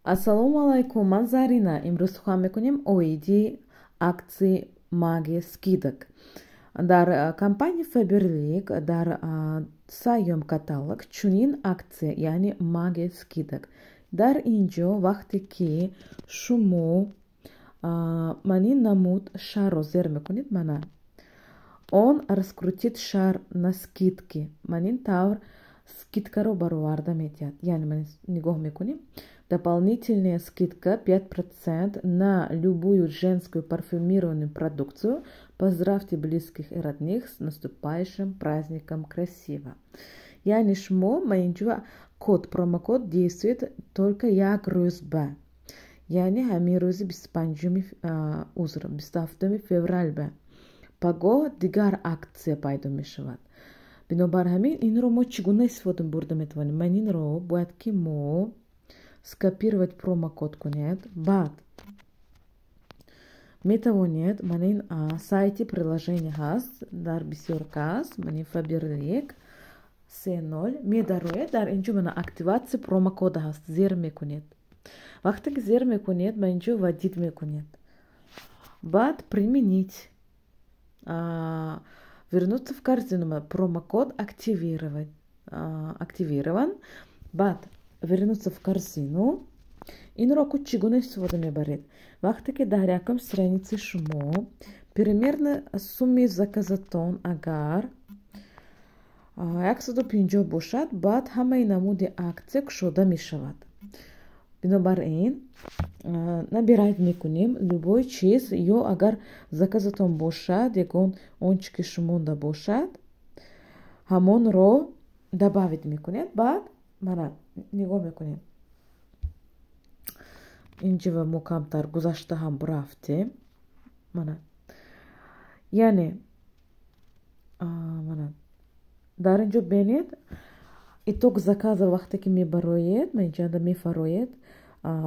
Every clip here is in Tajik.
Ассалому алайкум, ман Зарина. Имрӯз сухан мекунем оиди аксии магия скидок. Дар компанияи Faberlic дар саём каталог чунин аксия, яъне магия скидок. Дар инҷо вақте ки шумо манин намуд шарро зер мекунед, мана он раскрутит шар на скидки. Манин тавр скидкаро бароварда метиҳад. Яъне манин нигоҳ мекунем. Дополнительная скидка 5% на любую женскую парфюмированную продукцию. Поздравьте близких и родных с наступающим праздником красиво. Яъне шумо маинҷо промокод действует только як рӯз ба. Яъне ҳамин рӯзи 27 феврал ба. Пагоҳ дигар аксия пайдо мешавад. Бинобар ҳамин инро мо чӣ гуна истифода бурда метавонем? Манинро бояд ки мо скопировать промокод кунед, баъд метавонед манин сайти приложение ҳаст дар бисёр кас, манин Faberlic 30 медароед. Дар инҷо мана активация промокода ҳаст, зер мекунед. Вақте ки зер мекунед, ба инҷо вводить мекунед, баъд применить, вернуться в корзину, промокод активирован, баъд вернуться в корзину. Инро чӣ гуна истифода мебаред? Вақте ки дар якум страницаи шумо примерно сумми заказатон агар 150 бошад, баъд ҳамаи намуди аксия кушода мешавад. Бинобар ин набирайт мекунем любой чиз, ё агар заказатон бошад, ягон он чӣ ки шумонда бошад, ҳамонро добавить мекунед. Баъд мана нигоҳ мекунем, инҷа мо камтар гузашта ҳам рафтем. Мана яъне мана дар инҷо бинед итог заказа вақте ки мебароед, инҷанда мефароед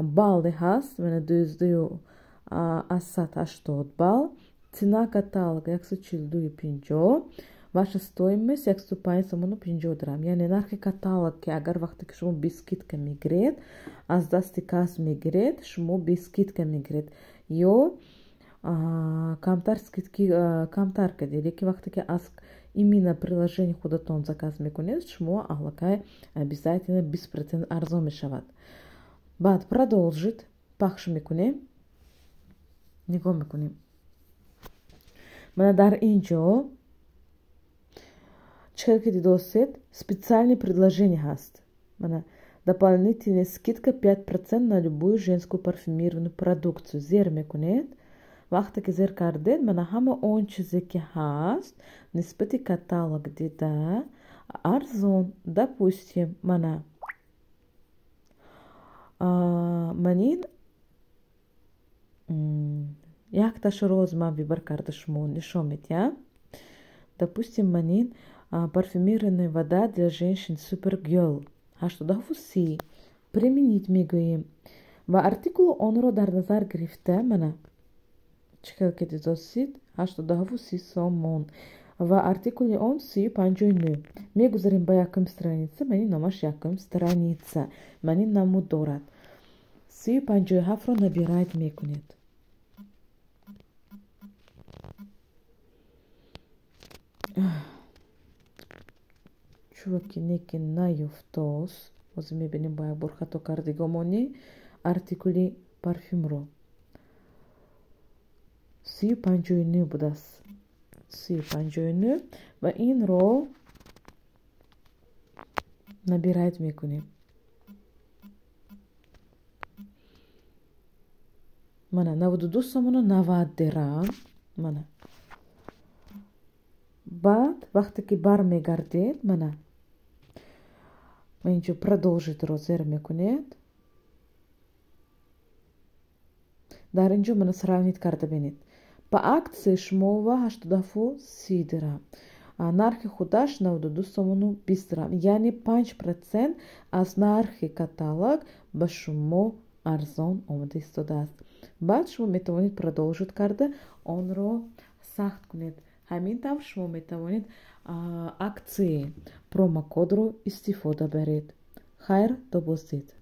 балле ҳаст, мана 2180 балл, цена каталога 142,50, ваша стоимость 105,50 dirham. Яъне нархи каталог ки агар вақте ки шумо без скидка мегиред, аз дасти кас мегиред, шумо без скидка мегиред, ё камтар скидки камтар кардед. Яки вақте ки аз именно приложение худатон заказ мекунед, шумо аллакай обязательно 20% арзон мешавад. Баъд продолжит пахш мекунем, нигоҳ мекунем. Мана дар инҷо чикар ки дидосед специальное предложение ҳаст. Мана дополнительная скидка 5% на любую женскую парфюмированную продукцию. Зер мекунед. Вақте ки зер кардед, мана ҳама он чизе ки ҳаст нисбати каталог дида арзон. Допустим, мана манин якташ роз ман вибар карда шумо нишон медиҳам. Допустим, манин парфюмированная вода для женщин Supergirl 87C применить мегӯем ва артикул онро дар назар гирифта, мана чикар ки дидосид 87 сомон ва артикули он 359 мегузарем ба якум страница. Манин номаш якум страница, манин намуд дорад 357-ро набирайт мекунед. чуваки неки наёфтост. ҳозир мебинем ба як бор хато кардигомони артикули парфюмро 359 будааст, 359 ва инро набирайт мекунем. мана 92 сомону 90 dirham. мана баъд вақте ки бармегардед, мана инҷо продолжит розер мекунед. дар инҷо мана сравнит карда бинед. По акции шумо ва 87 dirham, нархи худаш 92 сомону 20 dirham, яъне 5% аз нархи каталог ба шумо арзон омада истодааст. баъд шумо метавонед продолжит карда онро сахт кунед. ҳамин тавр шумо метавонед аксии промокодро истифода баред. хайр, то боздид.